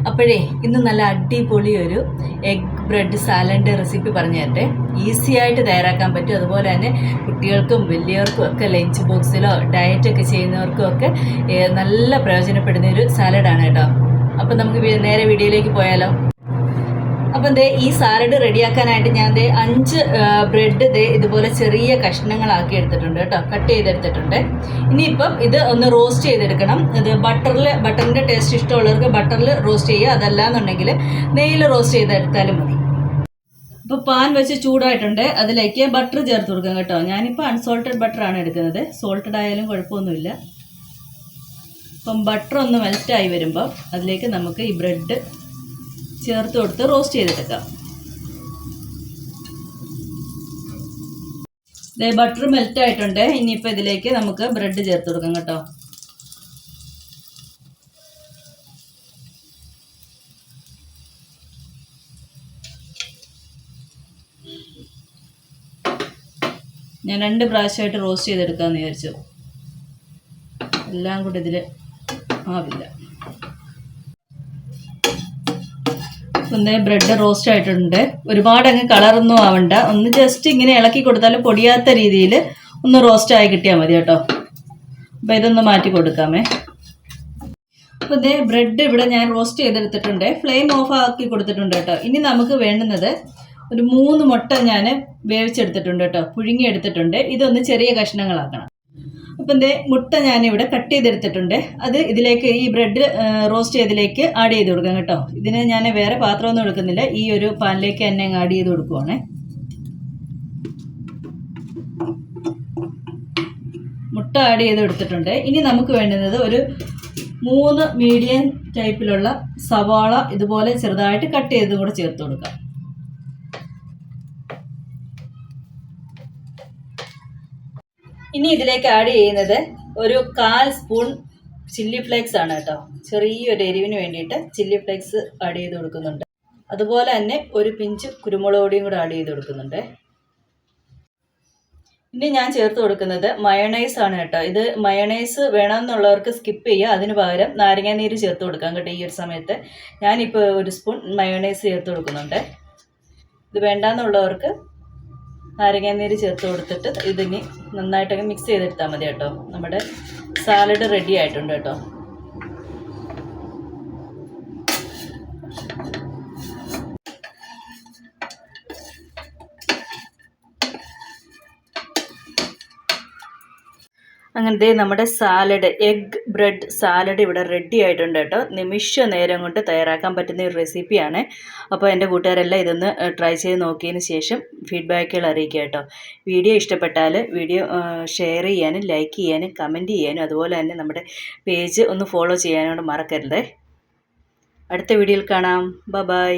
അപ്പോഴേ ഇന്ന് നല്ല അടിപൊളി ഒരു എഗ് ബ്രെഡ് സാലഡ് റെസിപ്പി പറഞ്ഞു തരട്ടെ. ഈസി ആയിട്ട് തയ്യാറാക്കാൻ പറ്റും. അതുപോലെ തന്നെ കുട്ടികൾക്കും വലിയവർക്കും ഒക്കെ ലഞ്ച് ബോക്സിലോ ഡയറ്റൊക്കെ ചെയ്യുന്നവർക്കും ഒക്കെ നല്ല പ്രയോജനപ്പെടുന്ന ഒരു സാലഡാണ് കേട്ടോ. അപ്പം നമുക്ക് നേരെ വീഡിയോയിലേക്ക് പോയാലോ. അപ്പം ഈ സാലഡ് റെഡിയാക്കാനായിട്ട് ഞാൻ 5 ബ്രെഡ് ഇതുപോലെ ചെറിയ കഷ്ണങ്ങളാക്കി എടുത്തിട്ടുണ്ട് കേട്ടോ, കട്ട് ചെയ്തെടുത്തിട്ടുണ്ട്. ഇനിയിപ്പം ഇത് ഒന്ന് റോസ്റ്റ് ചെയ്തെടുക്കണം. ഇത് ബട്ടറിൻ്റെ ടേസ്റ്റ് ഇഷ്ടമുള്ളവർക്ക് ബട്ടറിൽ റോസ്റ്റ് ചെയ്യുക, അതല്ലാന്നുണ്ടെങ്കിൽ നെയ്യിൽ റോസ്റ്റ് ചെയ്തെടുത്താലും മതി. ഇപ്പോൾ പാൻ വെച്ച് ചൂടായിട്ടുണ്ട്, അതിലേക്ക് ബട്ടർ ചേർത്ത് കൊടുക്കാം കേട്ടോ. ഞാനിപ്പോൾ അൺസോൾട്ടഡ് ബട്ടറാണ് എടുക്കുന്നത്, സോൾട്ടഡ് ആയാലും കുഴപ്പമൊന്നുമില്ല. അപ്പം ബട്ടർ ഒന്ന് മെൽറ്റായി വരുമ്പോൾ അതിലേക്ക് നമുക്ക് ഈ ബ്രെഡ് ചേർത്ത് കൊടുത്ത് റോസ്റ്റ് ചെയ്തെടുക്കാം. ബട്ടർ മെൽറ്റ് ആയിട്ടുണ്ട്. ഇനിയിപ്പോൾ ഇതിലേക്ക് നമുക്ക് ബ്രെഡ് ചേർത്ത് കൊടുക്കാം കേട്ടോ. ഞാൻ 2 പ്രാവശ്യമായിട്ട് റോസ്റ്റ് ചെയ്തെടുക്കാമെന്ന് വിചാരിച്ചു, എല്ലാം കൂടി ഇതിൽ ആവില്ല. ബ്രെഡ് റോസ്റ്റ് ആയിട്ടുണ്ട്. ഒരുപാട് അങ്ങ് കളറൊന്നും ആവണ്ട, ഒന്ന് ജസ്റ്റ് ഇങ്ങനെ ഇളക്കി കൊടുത്താലും പൊടിയാത്ത രീതിയിൽ ഒന്ന് റോസ്റ്റ് ആയി കിട്ടിയാൽ മതി കേട്ടോ. അപ്പം ഇതൊന്ന് മാറ്റി കൊടുക്കാമേ. അപ്പം ബ്രെഡ് ഇവിടെ ഞാൻ റോസ്റ്റ് ചെയ്തെടുത്തിട്ടുണ്ട്, ഫ്ലെയിം ഓഫ് ആക്കി കൊടുത്തിട്ടുണ്ട് കേട്ടോ. ഇനി നമുക്ക് വേണ്ടുന്നത് ഒരു 3 മുട്ട ഞാൻ വേവിച്ചെടുത്തിട്ടുണ്ട് കേട്ടോ, പുഴുങ്ങിയെടുത്തിട്ടുണ്ട്. ഇതൊന്ന് ചെറിയ കഷ്ണങ്ങളാക്കണം. അപ്പം മുട്ട ഞാനിവിടെ കട്ട് ചെയ്തെടുത്തിട്ടുണ്ട്. അത് ഇതിലേക്ക് ഈ ബ്രെഡ് റോസ്റ്റ് ചെയ്തതിലേക്ക് ആഡ് ചെയ്ത് കൊടുക്കാം കേട്ടോ. ഇതിന് ഞാൻ വേറെ പാത്രമൊന്നും എടുക്കുന്നില്ല, ഈ ഒരു പാനിലേക്ക് തന്നെ ആഡ് ചെയ്ത് കൊടുക്കുവാണേ. മുട്ട ആഡ് ചെയ്ത് എടുത്തിട്ടുണ്ട്. ഇനി നമുക്ക് വേണ്ടുന്നത് ഒരു 3 മീഡിയം ടൈപ്പിലുള്ള സവാള ഇതുപോലെ ചെറുതായിട്ട് കട്ട് ചെയ്ത് കൂടെ ചേർത്ത് കൊടുക്കാം. ഇനി ഇതിലേക്ക് ആഡ് ചെയ്യുന്നത് ഒരു 1/4 സ്പൂൺ ചില്ലി ഫ്ലേക്സ് ആണ് കേട്ടോ. ചെറിയൊരു എരിവിന് വേണ്ടിയിട്ട് ചില്ലി ഫ്ലേക്സ് ആഡ് ചെയ്ത് കൊടുക്കുന്നുണ്ട്. അതുപോലെ തന്നെ ഒരു പിഞ്ച് കുരുമുളക് പൊടിയും കൂടെ ആഡ് ചെയ്ത് കൊടുക്കുന്നുണ്ട്. ഇനി ഞാൻ ചേർത്ത് കൊടുക്കുന്നത് മയണൈസ് ആണ് കേട്ടോ. ഇത് മയണൈസ് വേണമെന്നുള്ളവർക്ക് സ്കിപ്പ് ചെയ്യുക, അതിന് പകരം നാരങ്ങാനീര് ചേർത്ത് കൊടുക്കാം കേട്ടോ. ഈ ഒരു സമയത്ത് ഞാനിപ്പോൾ 1 സ്പൂൺ മയണൈസ് ചേർത്ത് കൊടുക്കുന്നുണ്ട്. ഇത് വേണ്ടാന്നുള്ളവർക്ക് നാരങ്ങാനീര് ചേർത്ത് കൊടുത്തിട്ട് ഇതിന് നന്നായിട്ടൊക്കെ മിക്സ് ചെയ്തെടുത്താൽ മതി കേട്ടോ. നമ്മുടെ സാലഡ് റെഡി ആയിട്ടുണ്ട് കേട്ടോ. അങ്ങനത്തെ നമ്മുടെ സാലഡ്, എഗ് ബ്രെഡ് സാലഡ് ഇവിടെ റെഡി ആയിട്ടുണ്ട് കേട്ടോ. നിമിഷ നേരം കൊണ്ട് തയ്യാറാക്കാൻ പറ്റുന്ന ഒരു റെസിപ്പിയാണ്. അപ്പോൾ എൻ്റെ കൂട്ടുകാരെല്ലാം ഇതൊന്ന് ട്രൈ ചെയ്ത് നോക്കിയതിന് ശേഷം ഫീഡ്ബാക്കുകൾ അറിയിക്കുക കേട്ടോ. വീഡിയോ ഇഷ്ടപ്പെട്ടാൽ വീഡിയോ ഷെയർ ചെയ്യാനും ലൈക്ക് ചെയ്യാനും കമൻറ്റ് ചെയ്യാനും അതുപോലെ തന്നെ നമ്മുടെ പേജ് ഒന്ന് ഫോളോ ചെയ്യാനോട് മറക്കരുതേ. അടുത്ത വീഡിയോയിൽ കാണാം. ബൈ.